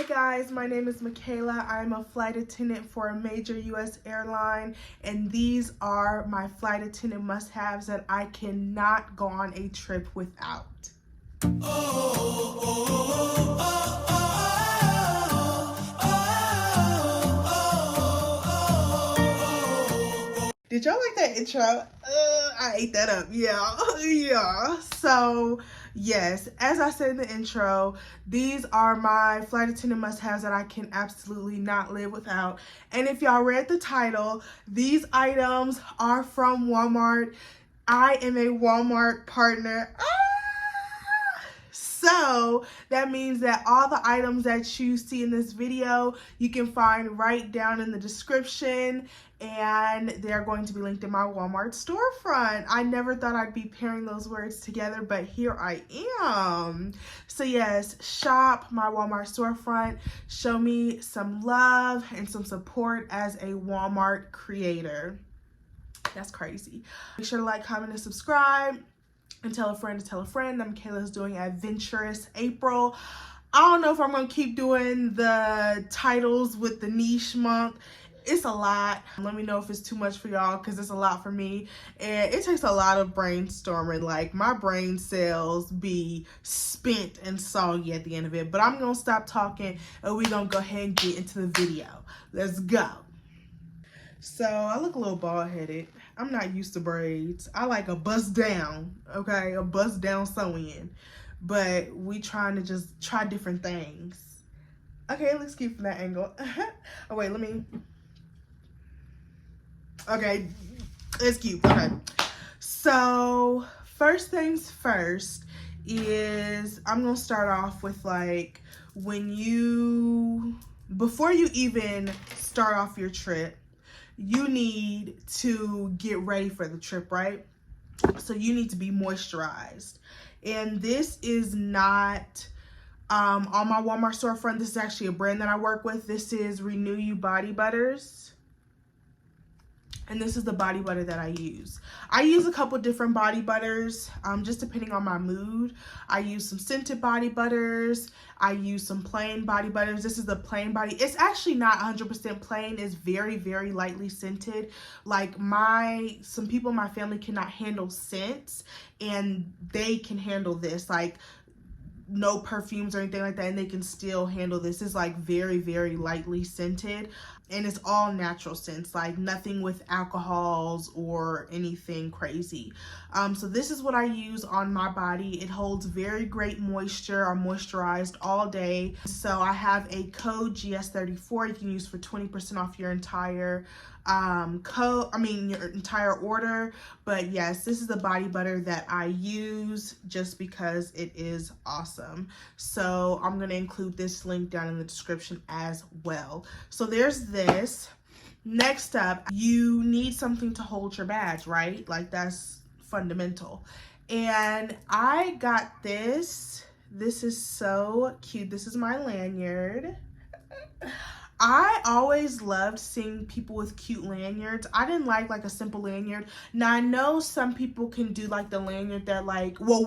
guys, my name is Michaela. I'm a flight attendant for a major U.S. airline, and these are my flight attendant must-haves that I cannot go on a trip without. Did y'all like that intro? I ate that up. Yeah. So, yes, as I said in the intro, these are my flight attendant must-haves that I can absolutely not live without. And if y'all read the title, these items are from Walmart. I am a Walmart partner. So that means that all the items that you see in this video, you can find right down in the description, and they're going to be linked in my Walmart storefront. I never thought I'd be pairing those words together, but here I am. So yes, shop my Walmart storefront. Show me some love and some support as a Walmart creator. That's crazy. Make sure to like, comment, and subscribe. And tell a friend to tell a friend that Michaela's doing Adventurous April. I don't know if I'm going to keep doing the titles with the niche month. It's a lot. Let me know if it's too much for y'all, because it's a lot for me. And it takes a lot of brainstorming. Like, my brain cells be spent and soggy at the end of it. But I'm going to stop talking, and we're going to go ahead and get into the video. Let's go. So I look a little bald-headed. I'm not used to braids. I like a bust down, okay? A bust down sew-in. But we trying to just try different things. Okay, it looks cute from that angle. Oh, wait, let me... Okay, it's cute. Okay. So, first things first is I'm going to start off with, like, before you even start off your trip, you need to get ready for the trip, right? So you need to be moisturized. And this is not on my Walmart storefront. This is actually a brand that I work with. This is Renew You Body Butters. And this is the body butter that I use. I use a couple different body butters, just depending on my mood. I use some scented body butters. I use some plain body butters. This is the plain body. It's actually not 100% plain. It's very, very lightly scented. Like some people in my family cannot handle scents, and they can handle this. Like, no perfumes or anything like that, and they can still handle this. It's like very, very lightly scented, and it's all natural scents, like nothing with alcohols or anything crazy. So this is what I use on my body. It holds very great moisture. I'm moisturized all day. So I have a code GS34 you can use for 20% off your entire your entire order. But yes, this is the body butter that I use just because it is awesome. So I'm going to include this link down in the description as well. So there's this. Next up, you need something to hold your badge, right? Like, that's fundamental. And I got this. This is so cute. This is my lanyard. I always loved seeing people with cute lanyards. I didn't like a simple lanyard. Now, I know some people can do like the lanyard that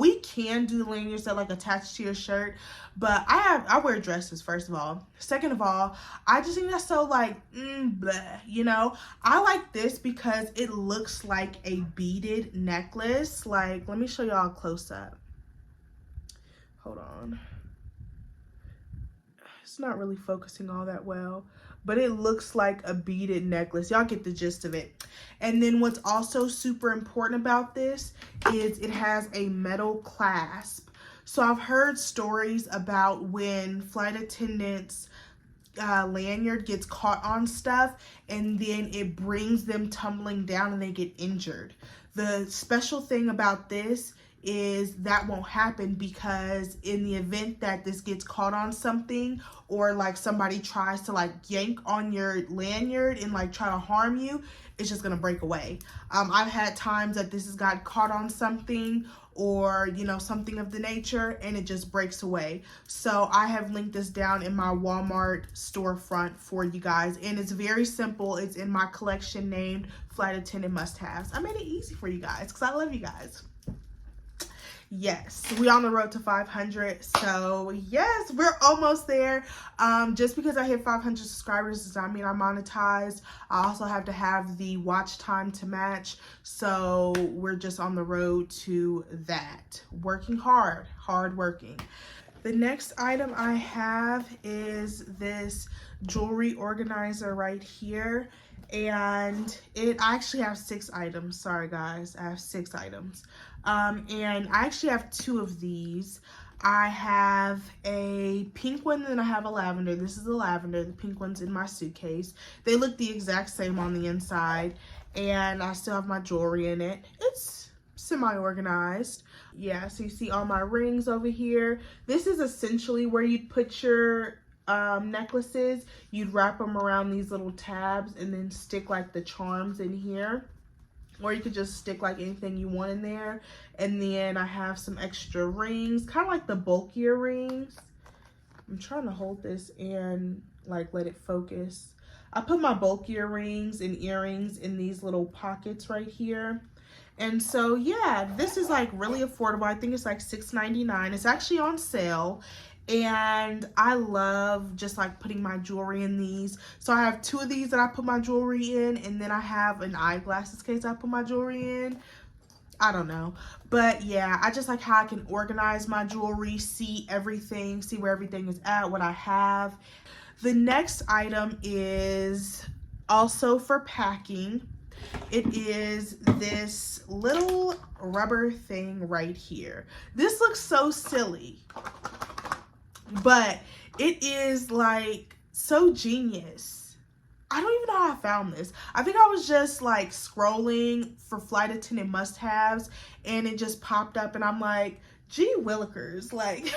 we can do the lanyards that like attach to your shirt, but I wear dresses, first of all. Second of all, I just think that's so like, bleh, you know? I like this because it looks like a beaded necklace. Like, let me show y'all a close up. Hold on. It's not really focusing all that well, but it looks like a beaded necklace. Y'all get the gist of it. And then what's also super important about this is it has a metal clasp. So I've heard stories about when flight attendants lanyard gets caught on stuff, and then it brings them tumbling down and they get injured. The special thing about this is that won't happen, because in the event that this gets caught on something, or like somebody tries to like yank on your lanyard and like try to harm you, it's just gonna break away. I've had times that this has got caught on something, or you know, something of the nature, and it just breaks away. So I have linked this down in my Walmart storefront for you guys, and it's very simple. It's in my collection named Flight Attendant Must-Haves. I made it easy for you guys because I love you guys. Yes, we on the road to 500. So yes, we're almost there. Just because I hit 500 subscribers does not mean I'm monetized. I also have to have the watch time to match. So we're just on the road to that. Working hard working. The next item I have is this jewelry organizer right here. And I actually have 6 items. Sorry guys, I have 6 items. And I actually have 2 of these. I have a pink one and I have a lavender. This is the lavender. The pink one's in my suitcase. They look the exact same on the inside. And I still have my jewelry in it. It's semi-organized. Yeah, so you see all my rings over here. This is essentially where you'd put your necklaces. You'd wrap them around these little tabs and then stick like the charms in here, or you could just stick like anything you want in there. And then I have some extra rings, kind of like the bulkier rings. I'm trying to hold this and like let it focus. I put my bulkier rings and earrings in these little pockets right here. And so yeah, this is like really affordable. I think it's like $6.99. It's actually on sale. And I love just like putting my jewelry in these. So I have 2 of these that I put my jewelry in, and then I have an eyeglasses case I put my jewelry in. I don't know, but yeah, I just like how I can organize my jewelry, see everything, see where everything is at, what I have. The next item is also for packing. It is this little rubber thing right here. This looks so silly, but it is like so genius. I don't even know how I found this. I think I was just like scrolling for flight attendant must-haves and it just popped up and I'm like, gee willikers, like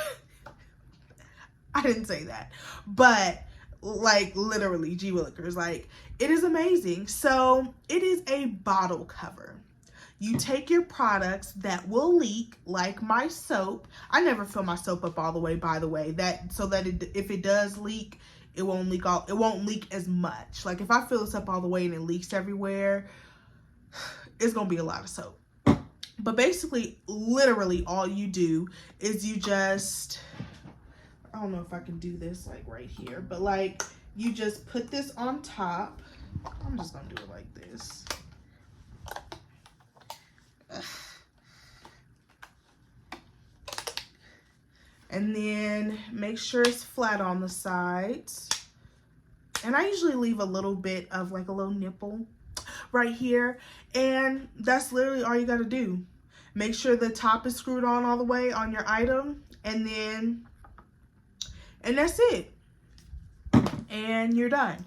I didn't say that, but like literally gee willikers, like it is amazing. So it is a bottle cover. You take your products that will leak, like my soap. I never fill my soap up all the way, by the way, if it does leak, it won't leak as much. Like if I fill this up all the way and it leaks everywhere, it's gonna be a lot of soap. But basically, literally all you do is you just, I don't know if I can do this like right here, but like you just put this on top. I'm just gonna do it like this. And then make sure it's flat on the sides. And I usually leave a little bit of like a little nipple right here. And that's literally all you gotta do. Make sure the top is screwed on all the way on your item. And that's it. And you're done.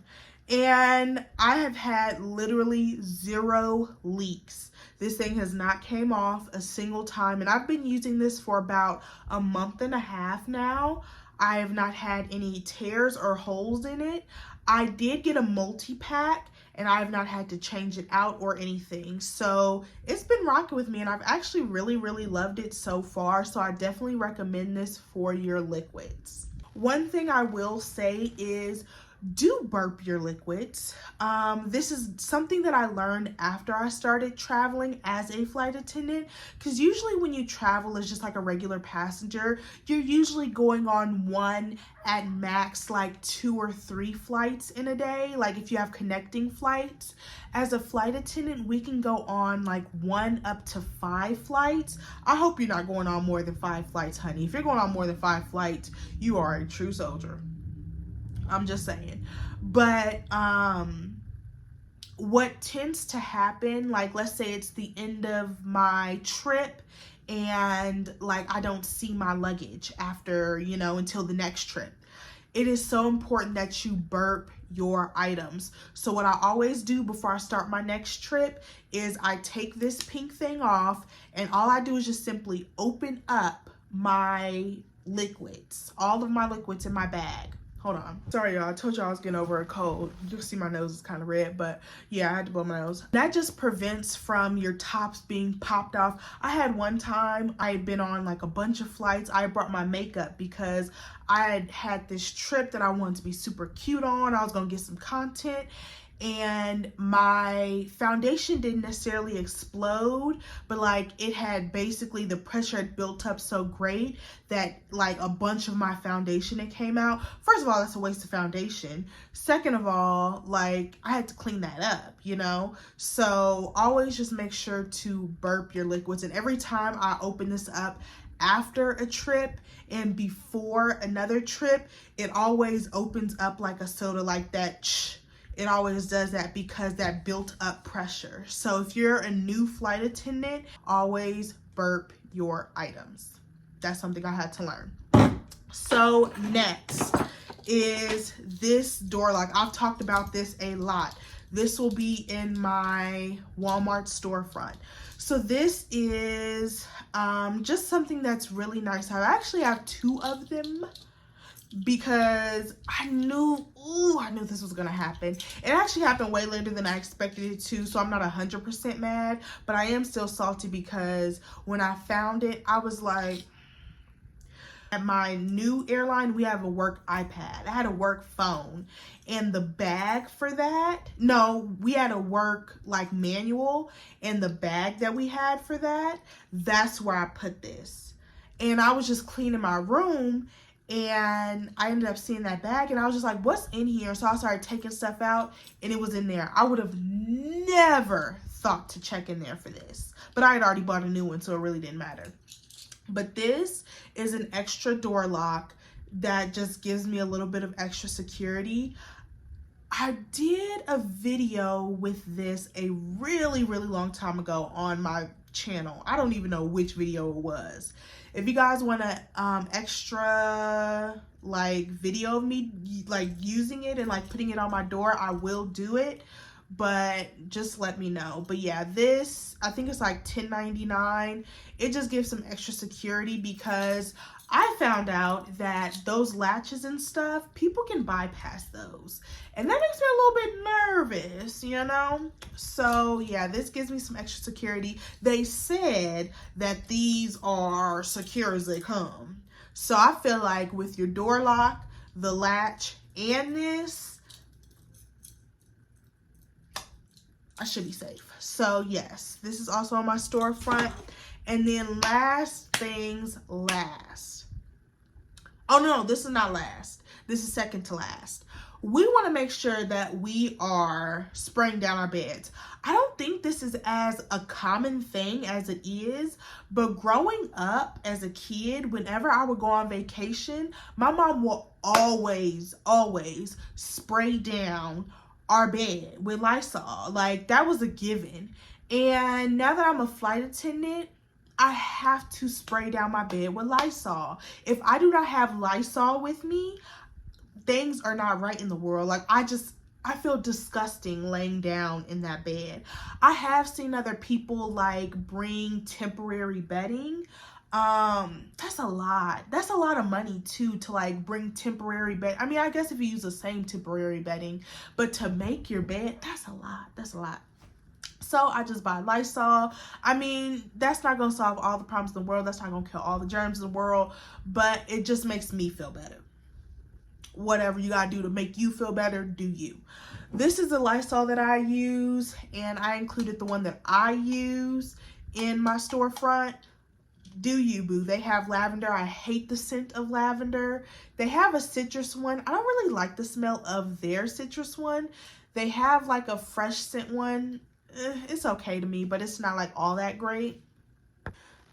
And I have had literally 0 leaks. This thing has not came off a single time. And I've been using this for about a month and a half now. I have not had any tears or holes in it. I did get a multi-pack and I have not had to change it out or anything. So it's been rocking with me and I've actually really, really loved it so far. So I definitely recommend this for your liquids. One thing I will say is do burp your liquids. This is something that I learned after I started traveling as a flight attendant, because usually when you travel as just like a regular passenger, you're usually going on 1 at max like 2 or 3 flights in a day, like if you have connecting flights. As a flight attendant, we can go on like 1 up to 5 flights. I hope you're not going on more than 5 flights, honey. If you're going on more than 5 flights, you are a true soldier. I'm just saying. But what tends to happen, like let's say it's the end of my trip and like I don't see my luggage after, you know, until the next trip. It is so important that you burp your items. So what I always do before I start my next trip is I take this pink thing off and all I do is just simply open up my liquids, all of my liquids in my bag. Hold on. Sorry, y'all. I told y'all I was getting over a cold. You'll see my nose is kind of red, but yeah, I had to blow my nose. That just prevents from your tops being popped off. I had one time, I had been on like a bunch of flights. I brought my makeup because I had this trip that I wanted to be super cute on. I was going to get some content. and my foundation didn't necessarily explode, but like it had basically, the pressure had built up so great that like a bunch of my foundation had came out. First of all, that's a waste of foundation. Second of all, like I had to clean that up, you know? So always just make sure to burp your liquids. And every time I open this up after a trip and before another trip, it always opens up like a soda, like that. It always does that because that built up pressure. So if you're a new flight attendant, always burp your items. That's something I had to learn. So next is this door lock. I've talked about this a lot. This will be in my Walmart storefront. So this is just something that's really nice. I actually have 2 of them because I knew this was gonna happen. It actually happened way later than I expected it to, so I'm not 100% mad, but I am still salty because when I found it, I was like, at my new airline, we have a work iPad. I had a work phone, and the bag for that, no, we had a work like manual, and the bag that we had for that, that's where I put this. And I was just cleaning my room, and I ended up seeing that bag, and I was just like, what's in here? So I started taking stuff out, and it was in there. I would have never thought to check in there for this, but I had already bought a new one, so it really didn't matter. But this is an extra door lock that just gives me a little bit of extra security. I did a video with this a really long time ago on my channel. I don't even know which video it was. If you guys want an extra like video of me like using it and like putting it on my door, I will do it, but just let me know. But yeah, this, I think it's like $10.99. It just gives some extra security because I found out that those latches and stuff, people can bypass those, and that makes me a little bit nervous, you know? So yeah, this gives me some extra security. They said that these are secure as they come, so I feel like with your door lock, the latch, and this, I should be safe. So yes, this is also on my storefront. And then last things last. Oh no, this is not last. This is second to last. We want to make sure that we are spraying down our beds. I don't think this is as a common thing as it is, but growing up as a kid, whenever I would go on vacation, my mom will always spray down our bed with Lysol. Like, that was a given. And now that I'm a flight attendant, I have to spray down my bed with Lysol. If I do not have Lysol with me, things are not right in the world. Like, I feel disgusting laying down in that bed. I have seen other people like bring temporary bedding. That's a lot. That's a lot of money too, to like bring temporary bed. I mean, I guess if you use the same temporary bedding, but to make your bed, that's a lot. That's a lot. So I just buy Lysol. I mean, that's not going to solve all the problems in the world. That's not going to kill all the germs in the world, but it just makes me feel better. Whatever you got to do to make you feel better, do you. This is the Lysol that I use, and I included the one that I use in my storefront. Do you, boo. They have lavender. I hate the scent of lavender. They have a citrus one. I don't really like the smell of their citrus one. They have like a fresh scent one. It's okay to me, but it's not like all that great.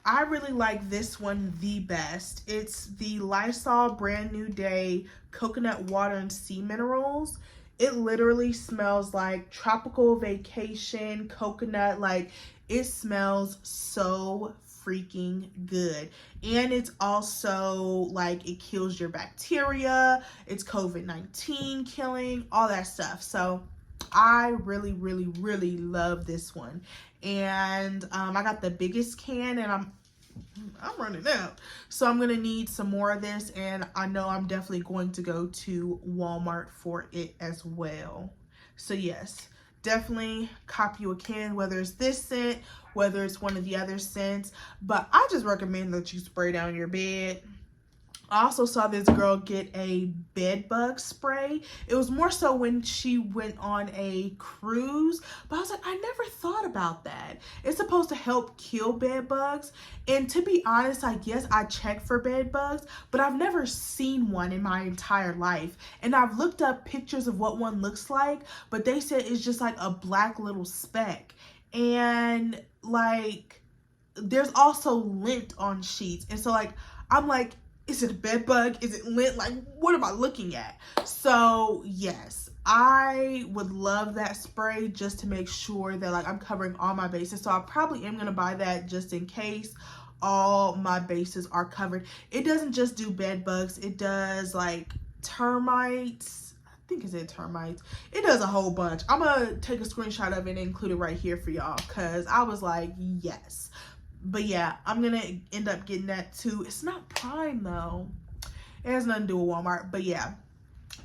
I really like this one the best. It's the Lysol Brand New Day Coconut Water and Sea Minerals. It literally smells like tropical vacation coconut. Like, it smells so freaking good. And it's also like, it kills your bacteria. It's COVID-19 killing, all that stuff. So I really love this one. And I got the biggest can, and I'm running out, so I'm gonna need some more of this, and I know I'm definitely going to go to Walmart for it as well. So yes, definitely cop you a can, whether it's this scent, whether it's one of the other scents, but I just recommend that you spray down your bed. I also saw this girl get a bed bug spray. It was more so when she went on a cruise, but I was like, I never thought about that. It's supposed to help kill bed bugs. And to be honest, I guess I check for bed bugs, but I've never seen one in my entire life. And I've looked up pictures of what one looks like, but they said it's just like a black little speck. And like, there's also lint on sheets. And so like, I'm like, is it a bed bug? Is it lint? Like, what am I looking at? So yes, I would love that spray just to make sure that like I'm covering all my bases. So I probably am going to buy that just in case all my bases are covered. It doesn't just do bed bugs. It does like termites. I think it said termites. It does a whole bunch. I'm going to take a screenshot of it and include it right here for y'all because I was like, yes. But yeah, I'm going to end up getting that too. It's not Prime though. It has nothing to do with Walmart. But yeah,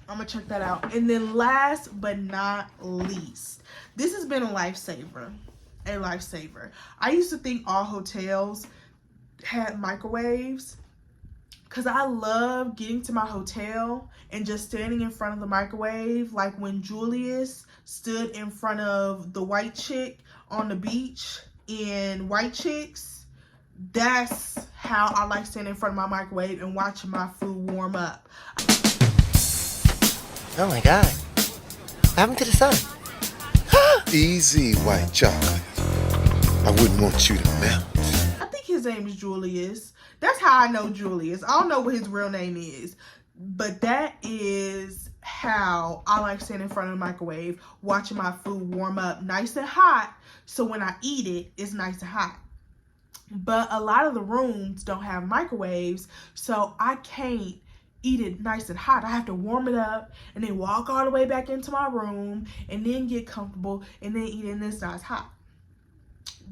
I'm going to check that out. And then last but not least, this has been a lifesaver. A lifesaver. I used to think all hotels had microwaves because I love getting to my hotel and just standing in front of the microwave. Like when Juniellys stood in front of the white chick on the beach in White Chicks, that's how I like standing in front of my microwave and watching my food warm up. Oh my god. What happened to the sun? Easy, white chocolate. I wouldn't want you to melt. I think his name is Juniellys. That's how I know Juniellys. I don't know what his real name is, but that is how I like standing in front of the microwave, watching my food warm up nice and hot. So when I eat it, it's nice and hot. But a lot of the rooms don't have microwaves, so I can't eat it nice and hot. I have to warm it up and then walk all the way back into my room and then get comfortable and then eat it and it's not hot.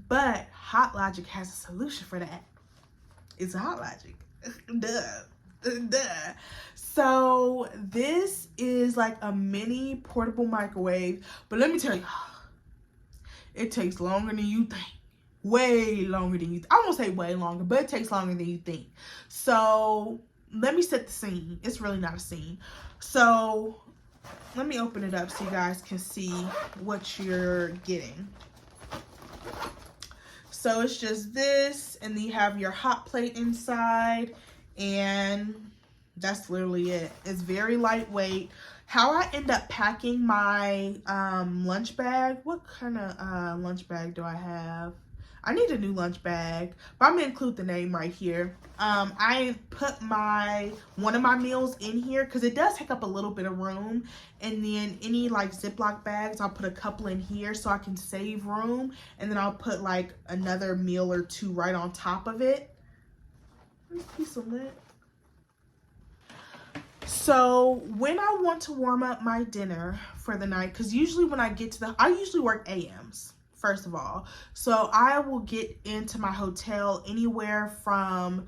But Hot Logic has a solution for that. It's a Hot Logic. Duh. So this is like a mini portable microwave, but let me tell you, it takes longer than you think. Way longer than you think. I won't say way longer, but it takes longer than you think. So let me set the scene. It's really not a scene. So let me open it up so you guys can see what you're getting. So it's just this, and then you have your hot plate inside, and that's literally it. It's very lightweight. How I end up packing my lunch bag, what kind of lunch bag do I have? I need a new lunch bag, but I'm gonna include the name right here. I put one of my meals in here because it does take up a little bit of room, and then any like Ziploc bags, I'll put a couple in here so I can save room, and then I'll put like another meal or two right on top of it. Piece of lint. So when I want to warm up my dinner for the night, because usually when I get to I usually work AMs. First of all, so I will get into my hotel anywhere from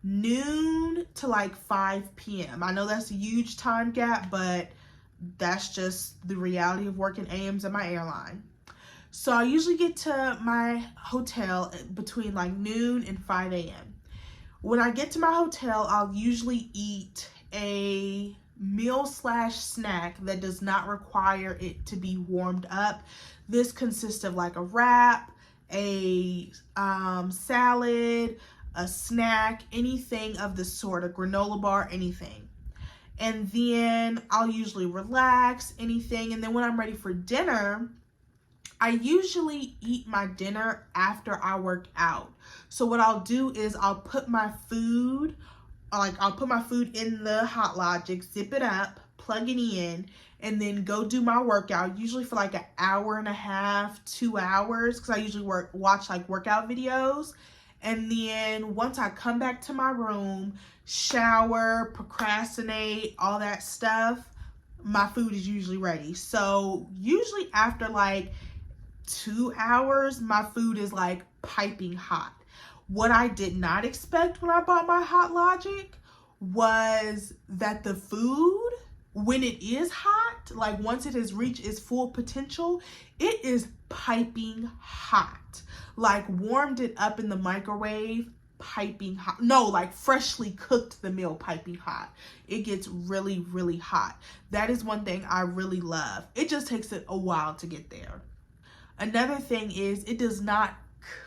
noon to like 5 p.m. I know that's a huge time gap, but that's just the reality of working AMs at my airline. So I usually get to my hotel between like noon and 5 a.m. When I get to my hotel, I'll usually eat a meal/snack that does not require it to be warmed up. This consists of like a wrap, a salad, a snack, anything of the sort, a granola bar, anything. And then I'll usually relax, anything. And then when I'm ready for dinner, I usually eat my dinner after I work out. So what I'll do is I'll put my food in the Hot Logic, zip it up, plug it in, and then go do my workout, usually for like an hour and a half, 2 hours, because I usually watch like workout videos. And then once I come back to my room, shower, procrastinate, all that stuff, my food is usually ready. So usually after like 2 hours, my food is like piping hot. What I did not expect when I bought my Hot Logic was that the food, when it is hot, like once it has reached its full potential, it is piping hot. Like warmed it up in the microwave piping hot. No, like freshly cooked the meal piping hot. It gets really, really hot. That is one thing I really love. It just takes it a while to get there. Another thing is it does not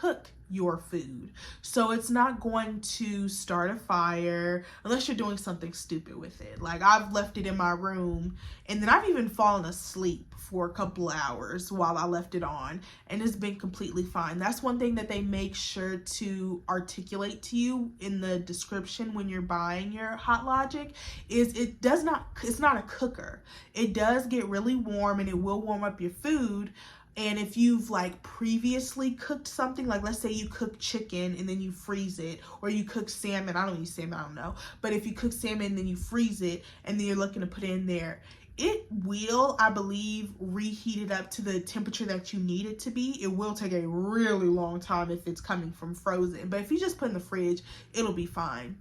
cook your food. So it's not going to start a fire unless you're doing something stupid with it. Like I've left it in my room and then I've even fallen asleep for a couple of hours while I left it on, and it's been completely fine. That's one thing that they make sure to articulate to you in the description when you're buying your Hot Logic is it's not a cooker. It does get really warm and it will warm up your food. And if you've like previously cooked something, like let's say you cook chicken and then you freeze it, or you cook salmon, I don't eat salmon, I don't know. But if you cook salmon and then you freeze it and then you're looking to put it in there, it will, I believe, reheat it up to the temperature that you need it to be. It will take a really long time if it's coming from frozen. But if you just put it in the fridge, it'll be fine.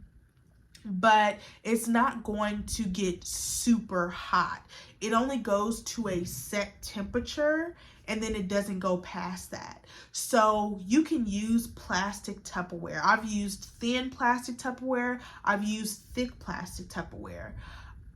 But it's not going to get super hot. It only goes to a set temperature and then it doesn't go past that. So you can use plastic Tupperware. I've used thin plastic Tupperware. I've used thick plastic Tupperware.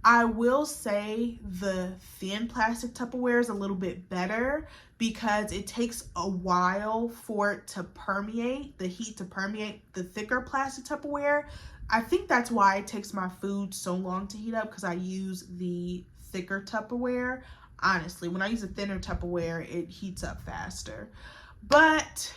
I will say the thin plastic Tupperware is a little bit better because it takes a while for it to permeate, the heat to permeate the thicker plastic Tupperware. I think that's why it takes my food so long to heat up, because I use the thicker Tupperware. Honestly, when I use a thinner Tupperware, it heats up faster. But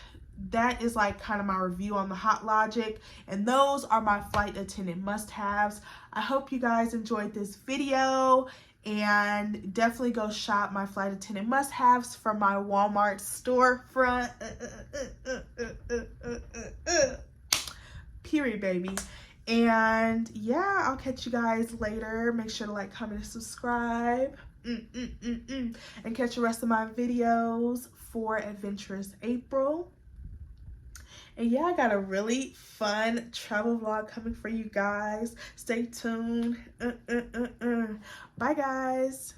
that is like kind of my review on the Hot Logic, and those are my flight attendant must-haves. I hope you guys enjoyed this video, and definitely go shop my flight attendant must-haves from my Walmart storefront. Period, baby. And yeah, I'll catch you guys later. Make sure to like, comment, and subscribe. And catch the rest of my videos for Adventurous April. And yeah, I got a really fun travel vlog coming for you guys. Stay tuned. Bye, guys.